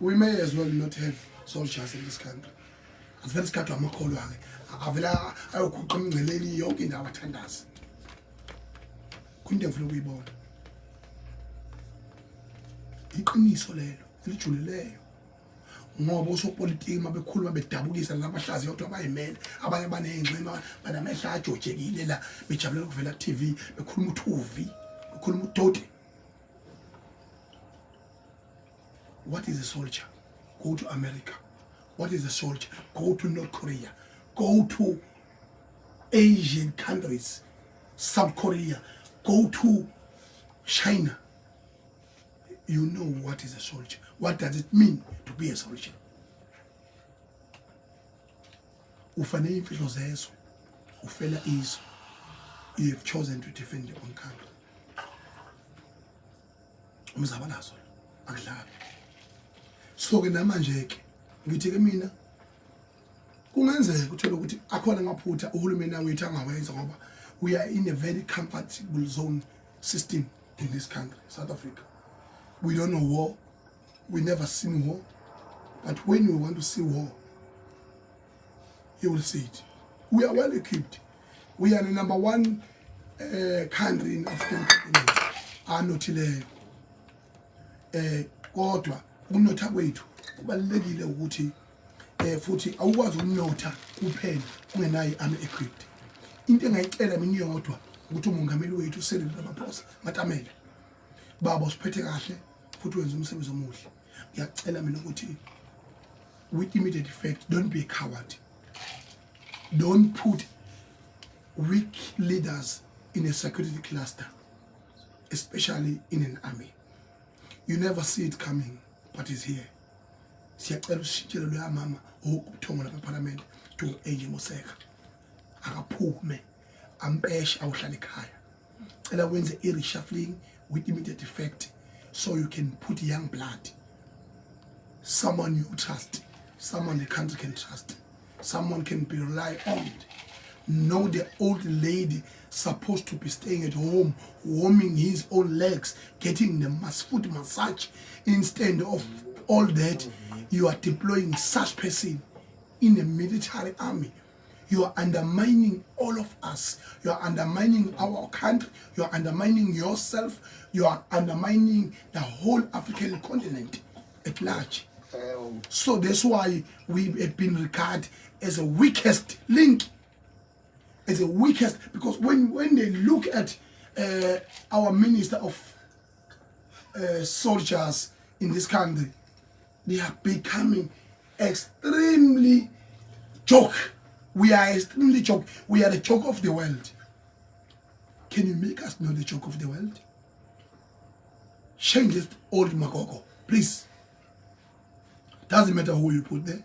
we may as well not have soldiers in this country. As well as Kato Makolo, Avila, I will come the lady yoke in our tenders. Couldn't have flew born. He couldn't solelo, literally. Ngoba usopolitiki mabekhuluma bedabukisa labahlazi yodwa abayimene abanye banengcema banamehla ajojekile la bejabulela ukuvela TV bekhuluma uthuvi bekhuluma udoti. What is a soldier? Go to America. What is a soldier? Go to North Korea. Go to Asian countries, South Korea. Go to China. You know what is a soldier. What does it mean to be a soldier? Ufane imfihlo zezo, ufela izo. You have chosen to defend your own country. Umzabalazo akudlali. So ke namanje ke ngithi ke mina kungenzeka uthola ukuthi akhona amaphutha uhulumeni wethu angawenza ngoba we are in a very comfortable zone system in this country, South Africa. We don't know war. We never seen war. But when we want to see war, you will see it. We are well equipped. We are the #1 country in African continent. Anothile kodwa ukunotha kwethu kubalekile ukuthi futhi awukwazi ukunotha kuphela ungenayo army equipped. Into engayicela mina iyodwa ukuthi umongameli wethu Cyril Ramaphosa Matamela baba usiphethe kahle futhi wenza umsebenzi omuhle. Ngiyacela mina ukuthi with immediate effect, don't be a coward. Don't put weak leaders in a security cluster, especially in an army. You never see it coming, but it's here. Siyacela ushintshele lo mama ukuthonga lapha eParliament to AJ Moseka. Akaphume ampeshe awuhlala ekhaya. Cela wenze i-reshuffling with immediate effect so you can put young blood. Someone you trust, someone the country can trust, someone can be relied on. No, the old lady supposed to be staying at home, warming his own legs, getting the foot massage. Instead of all that, you are deploying such person in the military army. You are undermining all of us. You are undermining our country. You are undermining yourself. You are undermining the whole African continent at large. So that's why we have been regarded as a weakest link. As a weakest, because when they look at our minister of soldiers in this country, they are becoming extremely joke. We are extremely joke. We are the joke of the world. Can you make us know the joke of the world? Change this old Makoko, please. Doesn't matter who you put there.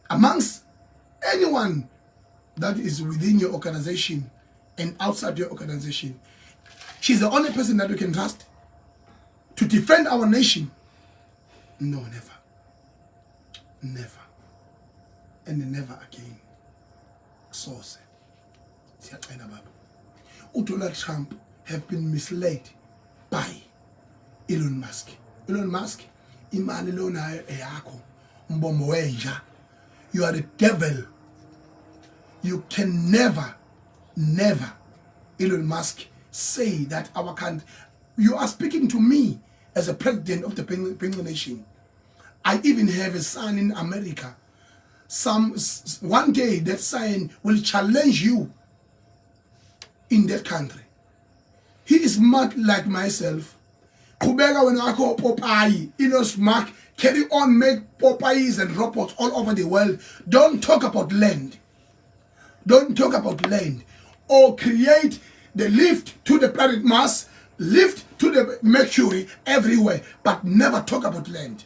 Amongst anyone that is within your organization and outside your organization, she's the only person that we can trust to defend our nation. No, never. Never. And never again. So say. Donald Trump have been misled by Elon Musk. Elon Musk, you are the devil. You can never, Elon Musk, say that our country. You are speaking to me as a president of the Penguin Nation. I even have a son in America. One day that son will challenge you in that country. He is smart like myself. Kubeka when I call Popeye, Elon Musk, carry on, make Popeyes and robots all over the world. Don't talk about land. Don't talk about land. Or create the lift to the planet Mars, lift to the Mercury everywhere, but never talk about land.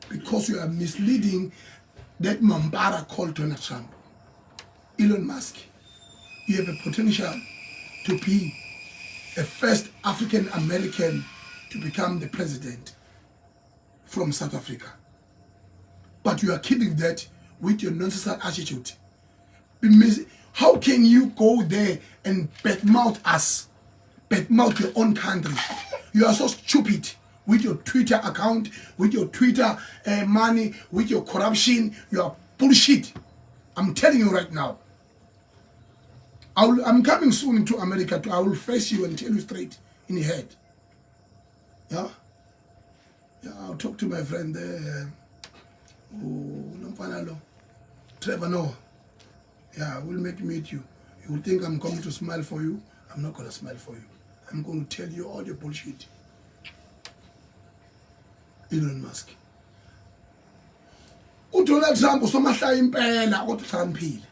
Because you are misleading that Mambara called Donald Trump. Elon Musk, you have a potential to be a first African American to become the president from South Africa. But you are killing that with your nonsense attitude. How can you go there and badmouth us? Badmouth your own country? You are so stupid. with your Twitter account, with your Twitter money, with your corruption. You are bullshit. I'm telling you right now. I'm coming soon to America. I will face you and tell you straight in the head. Yeah? Yeah, I'll talk to my friend there. Trevor Noah. Yeah, we'll meet you. You will think I'm coming to smile for you. I'm not going to smile for you. I'm going to tell you all your bullshit. Elon Musk. Donald Trump usomahlaya impela kodwa uhlakaniphile.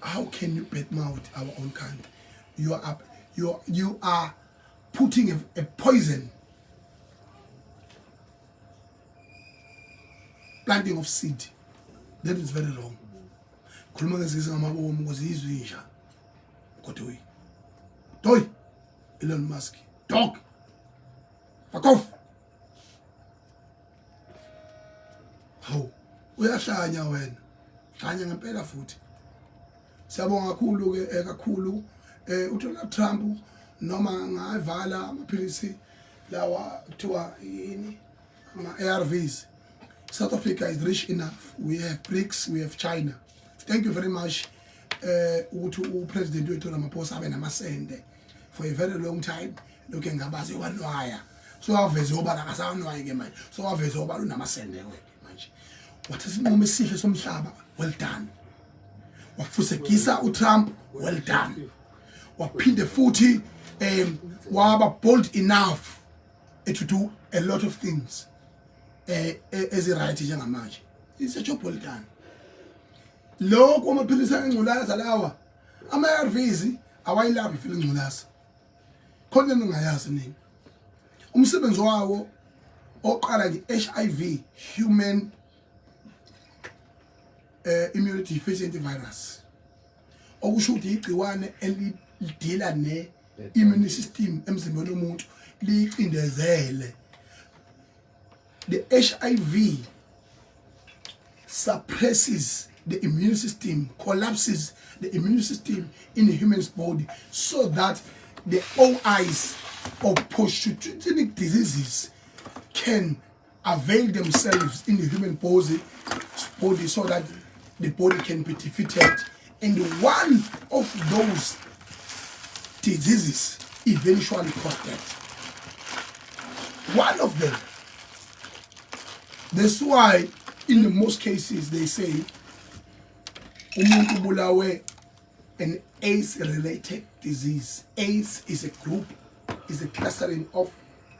How can you badmouth our own country? You are putting a poison, planting of seed. That is very wrong. Khuluma ngezizwe ngamabomu because izwe inja. Kodwa toy Elon Musk. Dog. Fuck off. How? Uyahlanya wena. Hlanya ngempela futhi. Siyabonga kakhulu ke kakhulu uDonald Trump noma ngayivala amaphilisi lawa kuthiwa yini ama-ARVs. South Africa is rich enough. We have BRICS, we have China. Thank you very much ukuthi uPresident wethu Ramaphosa abe namasende for a very long time. Lokho ngabazi wanwaya. So aveze obala akasanwaye ke manje. So aveze obala unamasende manje. Wathi sinqumo esihle somhlaba, well done. Wafusekisa uTrump, well done. Waphinde futhi waba bold enough to do a lot of things as a right njengamanje. It's a job well done. Lokho amaphilisi angculaza lawa ama-ARVs awayilaphi file ingculaza. Khona ningayazi nini. Umsebenzi wawo oqala nge-HIV, human immunity deficient virus. Okusho ukuthi igciwane elidila ne immune system emzimbeni womuntu liqindezele. The HIV suppresses the immune system, collapses the immune system in the human's body so that the OIs of opportunistic diseases can avail themselves in the human body so that the body can be defeated. And one of those diseases eventually cause death. One of them. That's why in the most cases they say umuntu bulawe an AIDS-related disease. AIDS is a group, is a clustering of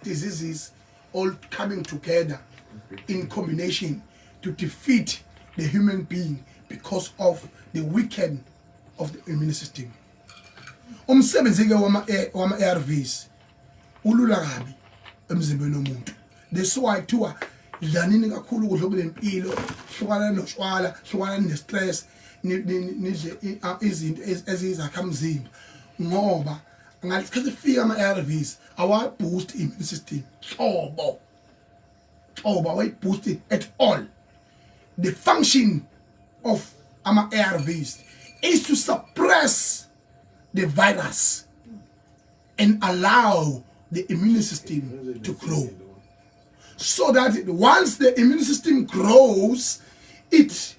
diseases all coming together in combination to defeat the human being because of the weakening of the immune system. Umsebenzi ke wama-ARVs ulula kabi emzimbeni womuntu. That's why kuthiwa dlanini kakhulu ukudla okunempilo, hlukana noshwala, hlukana ne-stress, nidle izinto eziyizakhamzimba ngoba ngaleskhathi fika ama-ARVs awa-boost immune system. Hlobo awayi-boost at all. The function of ARVs is to suppress the virus and allow the immune system to grow. So that once the immune system grows, it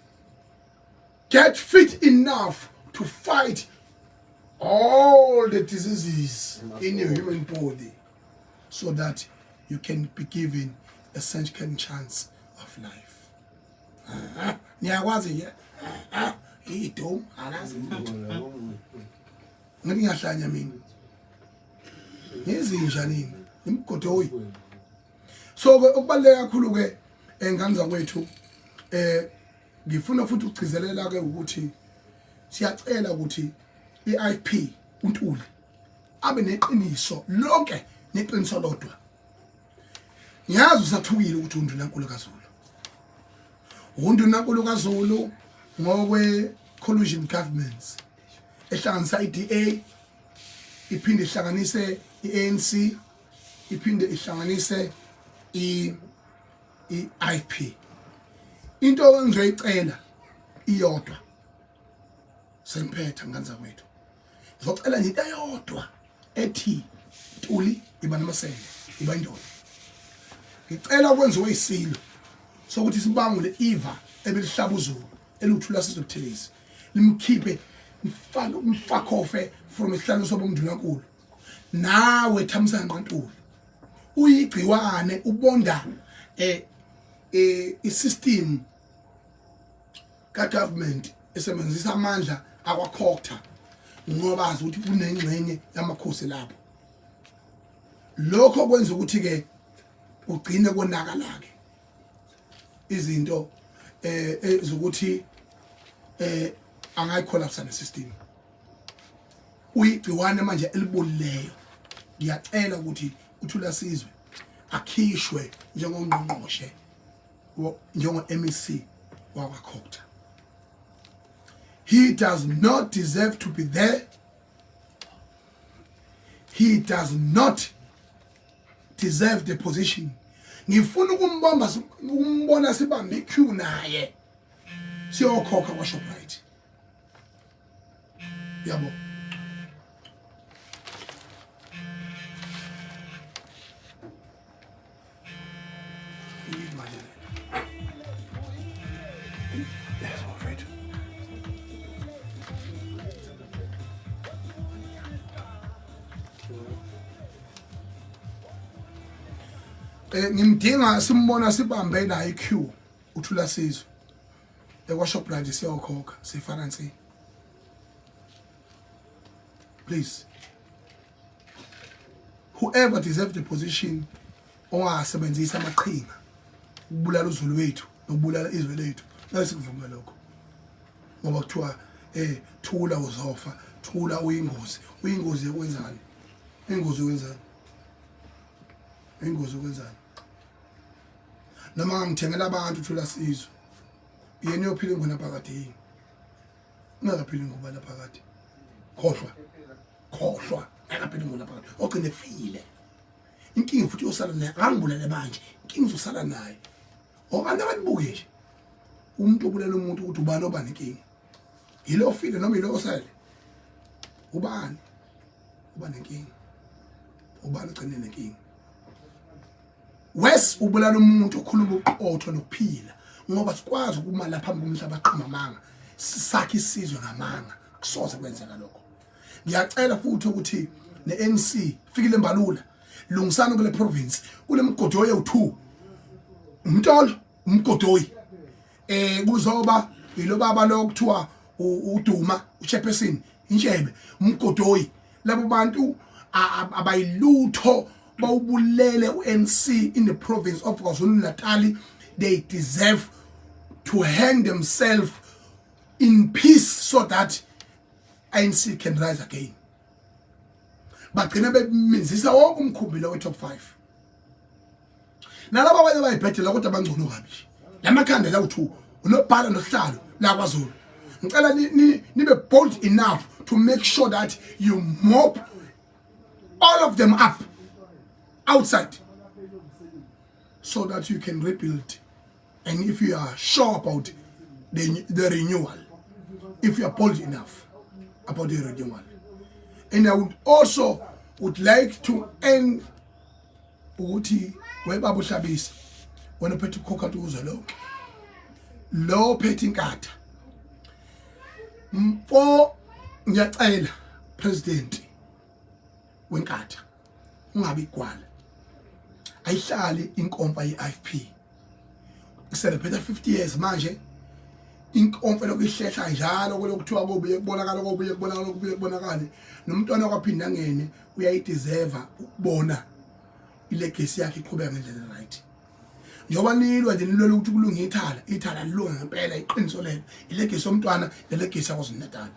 gets fit enough to fight all the diseases in your human body so that you can be given a second chance of life. Niyakwazi idom alazi ngathi ngiyahlanya mina ngezinja nini imgodoyi. So okubaleka kakhulu ke engane zakwethu ngifuna futhi ukugcizelela ke ukuthi siyacela ukuthi iIP uNtuli abe neqiniso lonke neqiniso lodwa. Ngiyazi usathukile ukuthi uNdunankulu kaZulu. uNdunankulu kaZulu ngokwe collusion governments ehlanganisa iDA iphinde ihlanganise iANC iphinde ihlanganise iIP. Into engizoyicela iyodwa semphetha ngane zakwethu. Ngizocela nje eyodwa ethi ntuli iba namasele iba indoda ngicela ukwenziwe isilo sokuthi sibangule Eva ebelihlaba uzulu eluthula sizobuthelezi limkhiphe mfakofe from isihlalo sobomndunankulu nawe Thamsanqa Ntuli uyigciwane ubonda isystem ka government esebenzisa amandla akwakhokta ngoba azi ukuthi kunengxenye yamakhosi lapho lokho kwenza ukuthi ke ugcine konakala ke izinto ezokuthi angayicollapse ne system uyigciwane manje elibolileyo ngiyacela ukuthi uthula sizwe akhishwe njengongqongqoshe njengo-MEC wakwakhokta. He does not deserve to be there. He does not deserve the position. Ngifuna ukumbona sibambe iqueue naye siyokhokha kwaShoprite. Yabo. Ngimdinga simbona sibambe la iqueue uthula sizwe ekwaShoprite siyokhokha sifinance. Please, whoever deserves the position ongasebenzisa amaqhinga ukubulala uzulu wethu nokubulala izwe lethu asikuvuma lokho ngoba kuthiwa thula uzofa thula uyingozi yokwenzani ingozi yokwenzani noma ngithengela abantu thula sizwe yena uyophila ingona phakathi ungakaphili ngubala phakathi khohlwa akaphili ngona phakathi ogcine file inkingi futhi yosala naye angibulale manje inkingi uzosala naye abantu abalibuke nje umuntu obulela umuntu ukuthi ubani obani inkingi yilo ofile noma yilo osale ubani inkingi ubani ugcine nenkingi wes ubulala umuntu okhuluma uqotho nokuphila ngoba sikwazi ukuma lapha ngomhlaba aqhuma manga sisakhe isizwe ngamanga kusoze kwenzeka lokho. Ngiyacela futhi ukuthi neNC fikile embalula lungisana kule province kule mgodoyi u2 umntolo umgodoyi kuzoba yilo baba lokuthiwa uDuma uChairperson intshebe umgodoyi labo bantu abayilutho bawubulele uNC in the province of KwaZulu-Natal. They deserve to hang themselves in peace so that ANC can rise again. Bagcina bemenzisa wonke umkhumbilo we-top 5 nalabo abanye bayibhedela kodwa bangcono kabi lamakhanda la u2 unobhala nohlalo la kwaZulu. Ngicela nibe bold enough to make sure that you mop all of them up outside so that you can rebuild. And if you are sure about the renewal, if you are bold enough about the renewal. And I would like to end ukuthi webaba uhlabisa wena uphethe ukhokha tuzo lonke lo phethe inkatha mfo ngiyacela president wenkatha ungabi igwala ayihlale inkomfa yeIFP celebrate 50 years manje inkomfa lokuhlehla njalo kulokuthiwa kobuye kubonakala nomntwana kwaphinda ngene uyayideserve ukubona ilegacy yakhe iqhubeka ngendlela right njoba nilwa nje nilwela ukuthi kulunga ithala lilunga ngempela iqiniso lelo ilegacy somntwana nelegacy yakwaZulu-Natal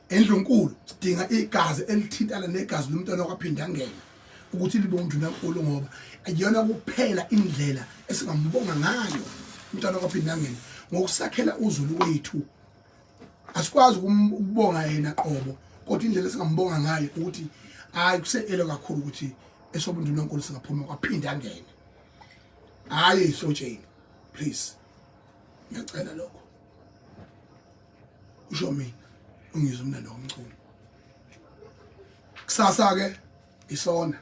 endlunkulu sidinga igazi elithintana negazi lomntwana kwaphinda ngene ukuthi libe umndunankulu ngoba ayona kuphela indlela esingambonga ngayo umntwana kwaphinda ngene ngokusakhela uzulu wethu. Asikwazi ukubonga yena qobo kodwa indlela esingambonga ngayo ukuthi hayi kuseele kakhulu ukuthi esobundunankulu singaphuma kwaphinda ngene hayi ihlotsheni please ngiyacela lokho usho mina ungizwe mina lo mculo kusasa ke isona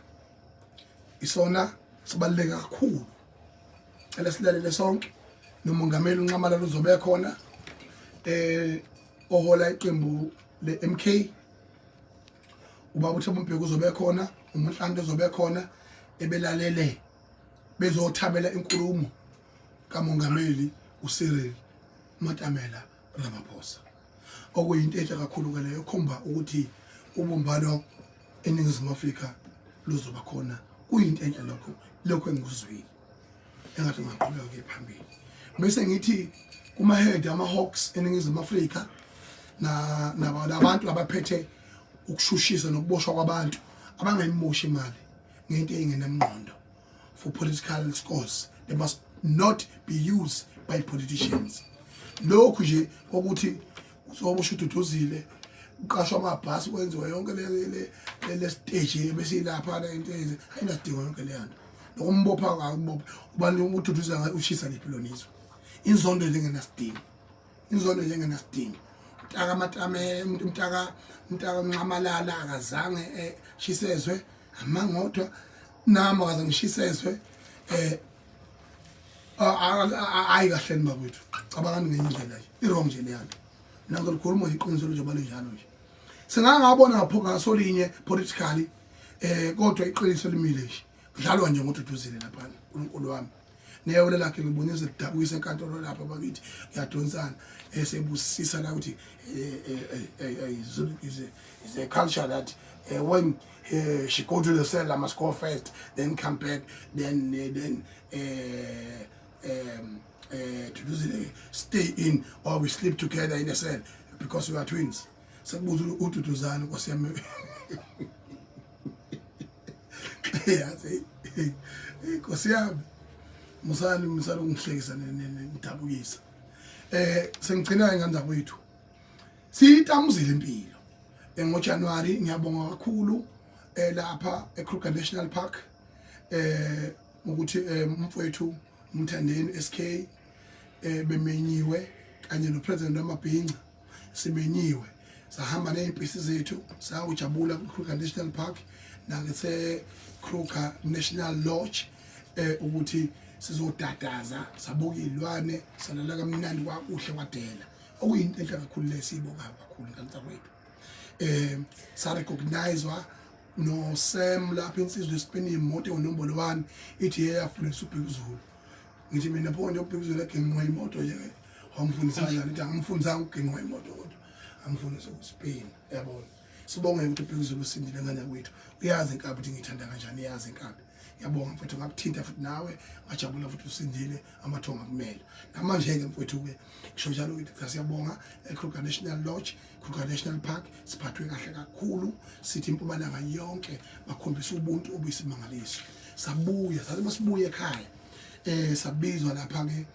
sibaluleke kakhulu elesilalele sonke nomongameli uNcamalala uzobe khona ohola iqembu le-MK ubaba uThabo Mbeki uzobe khona uMhlanhla uzobe khona ebelalele bezothabela inkulumo kamongameli uCyril Matamela Ramaphosa okuyinto enhle kakhulu ke leyo khomba ukuthi ubumbano eNingizimu Afrika luzoba khona kuyinto enhle lokho engikuzwile engathi ngaqhubeka ke phambili bese ngithi kuma head ama-Hawks eNingizimu Afrika nabantu abaphethe ukushushisa nokuboshwa kwabantu abangayimoshi imali ngento engenamngqondo for political scores. They must not be used by politicians. Lokhu nje ukuthi uzobusha ududuzile uqashwa amabhasi kwenziwe yonke le stage bese lapha la into eze ayinasidingo yonke le yanto nokumbopha kakubopha ubani ududuza ushisa lepilonizwe inzondo njengenasidingo mtaka Matame mtaka Ncamalala akazange shisezwe amangodwa nami akaze ngishisezwe ayi kahle nibabethu cabangani ngenye indlela nje i-wrong nje le yanto nangolikhuluma iqiniso njengoba linjalo nje singangabona ngapho ngasolinye politically kodwa iqiniso limile nje kudlalwa nje ngotuduzile lapha uNkulunkulu wami neyewele lakhe ngibonisa lidabukisa enkantolo lapha bakithi ngiyadonsana sebusisa la ukuthi is a culture that when she go to the cell I must go first then come back then to do stay in or we sleep together in a cell because we are twins. Sekubuza ududuzana kwasiyami yazi kwasiyami musani ungihlekisa nidabukisa sengigcina ingane wethu siyitamuzile impilo ngoJanuary ngiyabonga kakhulu lapha eKruger National Park ukuthi umfowethu uMthandeni SK bemenyiwe kanye nopresident waMabhinca simenyiwe sahamba nezimpisi zethu sawujabula kuKruger National Park nangise Kruger National Lodge ukuthi sizodadaza sabuka izilwane salala kamnandi kwakuhle kwadela okuyinto enhle kakhulu lesiboka kakhulu ngantsakwethu sarecognizewa no Sam lapha insizwe esipeni imoto enombolo 1 ithi yeyafundisa uBhekuzulu ngithi mina phone uBhekuzulu egenqwa imoto nje wamfundisa kanjani ithi angimfundisanga ugenqwa imoto kodwa angifundisa uSpain yabona sibonge ukuthi uBhekuzulu usindile ngane kwethu uyazi inkabi ukuthi ngithanda kanjani yazi inkabi yabonga mfowethu ngakuthinta futhi nawe ngajabula futhi usindile amathonga kumela namanje ke mfowethu ke ngisho njalo ukuthi siyabonga eKruger National Lodge Kruger National Park siphathwe kahle kakhulu sithi impumalanga yonke bakhombisa ubuntu obuyisimangaliso sabuya sathi masibuye ekhaya sabizwa lapha ke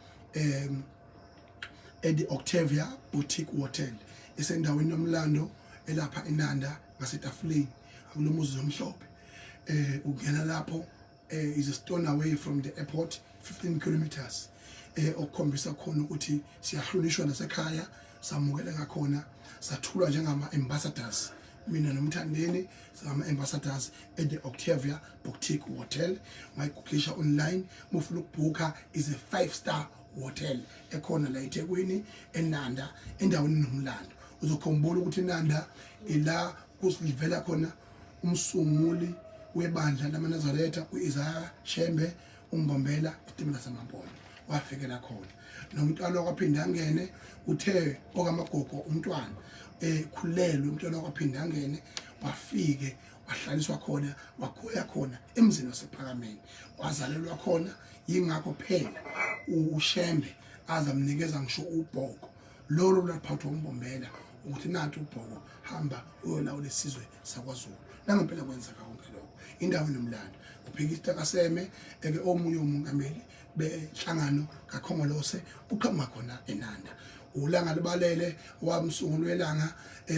the Octavia Boutique Hotel esendaweni yomlando elapha eNanda ngasetafuleni akulomuzi omhlophe ungena lapho is a stone away from the airport 15 kilometers okukhombisa khona ukuthi siyahlonishwa nasekhaya samukela ngakhona sathulwa njengama ambassadors mina noMthandeni sama ambassadors at the Octavia Boutique Hotel mayikuklisha online mufuna ukubhuka is a 5-star hotel ekhona la eThekwini eNanda endaweni nomlando uzokhumbula ukuthi eNanda ila kusilivela khona umsunguli webandla lamaNazaretha uIsaiah Shembe umbombela itimela samampolo wafikela khona nomntwana okwaphinda angene uthe okamagogo umntwana khulelwe umntwana okwaphinda angene wafike wahlaliswa khona wagoya khona emzini wasePhakameni wazalelwa khona yingakho phela uShembe azamnikeza ngisho ubhoko lolo laphathwa umbombela ukuthi nathi ubhoko hamba uyolawula isizwe sakwaZulu nangempela kwenzeka konke lokho indawo nomlando uphikista kaSeme eke omunye umongameli benhlangano kaKhongolose uqhamuka khona eNanda ulanga libalele wamsungulu welanga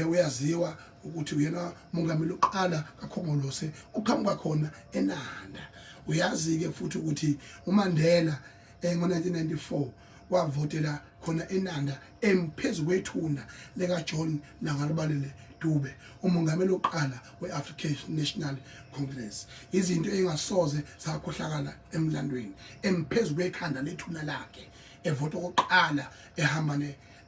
uyaziwa ukuthi uyena umongameli oqala kaKhongolose uqhamuka khona eNanda uyazi ke futhi ukuthi uMandela ngo1994 wavotela khona eNanda emphezulu kwethuna leka John langalibalele Dube umongameli oqala we-African National Congress. Izinto engasoze zakhohlakala emlandweni emphezu kwekhanda lethuna lakhe evota oqala ehamba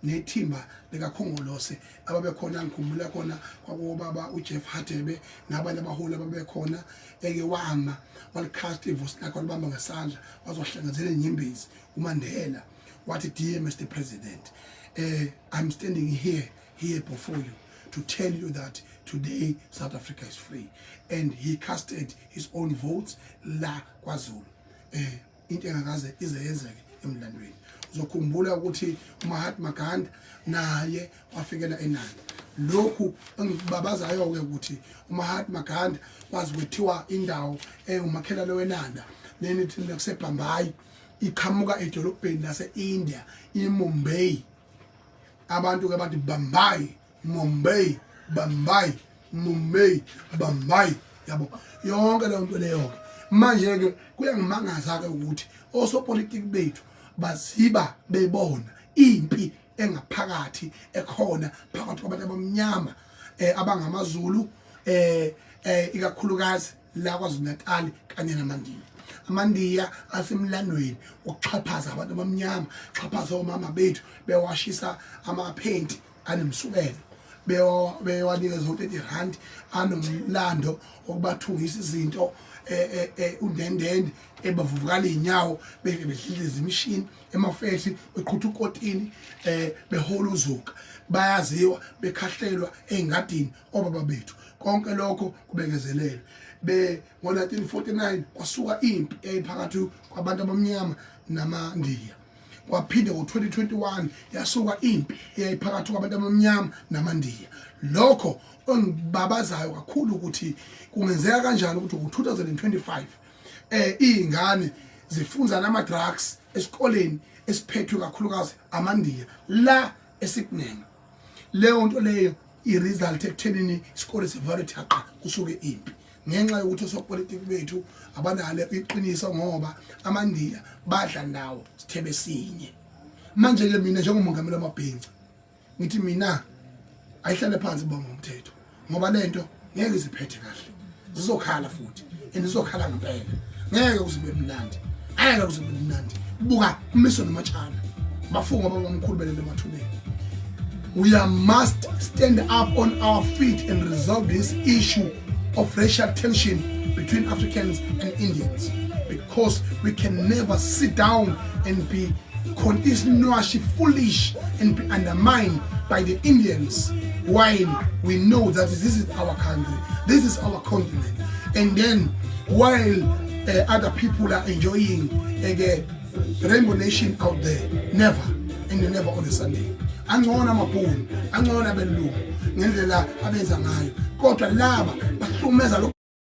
nethimba likaKhongolose ababekhona ngikhumbula khona kwabobaba uJeff Hadebe nabanye abaholi ababekhona eke wama walicast ivoice lakhe walibamba ngesandla wazohlangazela inyembezi uMandela wathi, "Dear Mr. President, I'm standing here before you to tell you that today South Africa is free." And he casted his own votes la kwaZulu. Into engakaze ize yenzeke emlandweni. Uzokhumbula ukuthi uMahatma Gandhi naye wafikela eNanda. Lokhu engibabazayo ke ukuthi uMahatma Gandhi kwazi kwethiwa indawo umakhelane weNanda lenithi nakuseBhambayi iqhamuka edolobheni lase-India iMumbai. Abantu ke bathi Bhambayi, Mumbai, Bhambayi, Mumbai, Bhambayi, yabo yonke leyo nto leyo. Manje ke kuyangimangaza ke ukuthi osopolitiki bethu baziba bebona impi engaphakathi ekhona phakathi kwabantu abamnyama abangamaZulu ikakhulukazi la KwaZulu-Natal kanye namaNdiya. AmaNdiya asemlandweni ukuxhaphaza abantu abamnyama, xhaphaza omama bethu bewashisa amaphenti anemsukelo, bewanikeza u-R30 anomlando okubathungisa izinto undendende ebavuvukala inyawo bedliliza imishini emafethi beqhutha ukotini behola uzuka bayaziwa bekhahlelwa engadini obaba bethu. Konke lokho kubekezelele ngo-1949 kwasuka impi eyayiphakathi kwabantu abamnyama namaNdiya. Kwaphinde ngo-2021 yasuka impi eyayiphakathi kwabantu abamnyama namaNdiya. Lokho ongibabazayo kakhulu ukuthi kungenzeka kanjani ukuthi ngo-2025 izingane zifunza nama-drugs esikoleni esiphethwe kakhulukazi amaNdiya la eSignema. Leyo nto leyo i-result ekuthenini isikole sivalwe thaqa kusuke impi ngenxa yokuthi osopolitiki bethu abanalo iqiniso ngoba amaNdiya badla ndawo sithebe sinye. Manje ke mina njengomongameli wamabhinca ngithi mina ayihlale phansi bonga umthetho ngoba lento ngeke ziphethe kahle, zizokhala futhi andizokhala ngempela, ngeke kuzibe mnandi, ngeke kuzibe mnandi. Buka uMiso noMatshana bafunga babamkhulu belele emathuneni. We must stand up on our feet and resolve this issue of racial tension between Africans and Indians, because we can never sit down and be continuously foolish and be undermined by the Indians while we know that this is our country, this is our continent, and then while other people are enjoying a rainbow nation out there. Never, and never on a Sunday. Angona mabhunu, angona belungu ngendlela abenza ngayo, kodwa laba bahlumeza